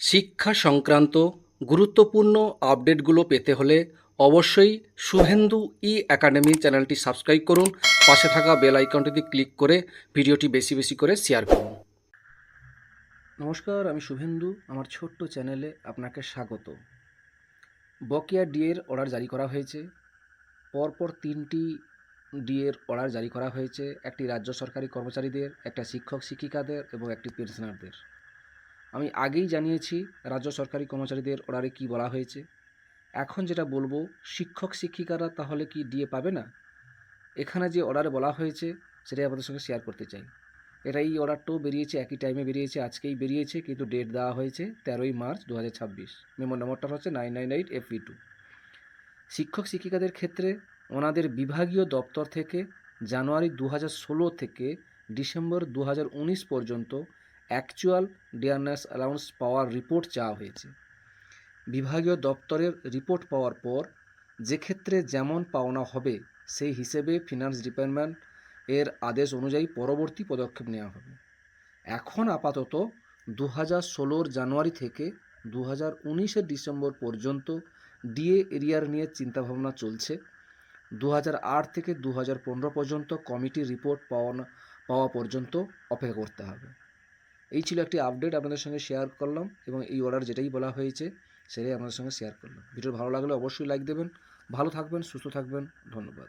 শিক্ষা সংক্রান্ত গুরুত্বপূর্ণ আপডেটগুলো পেতে হলে অবশ্যই শুভেন্দু ই একাডেমি চ্যানেলটি সাবস্ক্রাইব করুন। পাশে থাকা বেল আইকনটিতে ক্লিক করে ভিডিওটি বেশি বেশি করে শেয়ার করুন। নমস্কার, আমি শুভেন্দু। আমার ছোট্ট চ্যানেলে আপনাকে স্বাগত। বকেয়া ডিএর অর্ডার জারি করা হয়েছে। পরপর 3টি ডিএর অর্ডার জারি করা হয়েছে, একটি রাজ্য সরকারি কর্মচারীদের, একটা শিক্ষক শিক্ষিকাদের এবং একটি পেনশনারদের। আমি আগেই জানিয়েছি রাজ্য সরকারি কর্মচারীদের অর্ডারে কী বলা হয়েছে। এখন যেটা বলবো, শিক্ষক শিক্ষিকারা তাহলে কি ডিএ পাবে না? এখানে যে অর্ডারে বলা হয়েছে সেটাই আপনাদের সঙ্গে শেয়ার করতে চাই। এই অর্ডারটাও বেরিয়েছে, একই টাইমে বেরিয়েছে, আজকেই বেরিয়েছে, কিন্তু ডেট দেওয়া হয়েছে 13ই মার্চ 2026। মেমো নম্বরটা হচ্ছে 998FV2। শিক্ষক শিক্ষিকাদের ক্ষেত্রে ওনাদের বিভাগীয় দপ্তর থেকে জানুয়ারি 2016 থেকে ডিসেম্বর 2019 পর্যন্ত অ্যাকচুয়াল ডিয়ারনেস অ্যালাউন্স পাওয়ার রিপোর্ট চাওয়া হয়েছে। বিভাগীয় দপ্তরের রিপোর্ট পাওয়ার পর যে ক্ষেত্রে যেমন পাওনা হবে সেই হিসেবে ফিনান্স ডিপার্টমেন্ট এর আদেশ অনুযায়ী পরবর্তী পদক্ষেপ নেওয়া হবে। এখন আপাতত 2016 জানুয়ারি থেকে 2019 ডিসেম্বর পর্যন্ত ডিএ এরিয়ার নিয়ে চিন্তাভাবনা চলছে। 2008 থেকে 2015 পর্যন্ত কমিটির রিপোর্ট পাওয়া পর্যন্ত অপেক্ষা করতে হবে। এই ছিল একটি আপডেট আপনাদের সঙ্গে শেয়ার করলাম, এবং এই অর্ডার যেটাই বলা হয়েছে সেটাই আপনাদের সঙ্গে শেয়ার করলাম। ভিডিও ভালো লাগলে অবশ্যই লাইক দেবেন। ভালো থাকবেন, সুস্থ থাকবেন। ধন্যবাদ।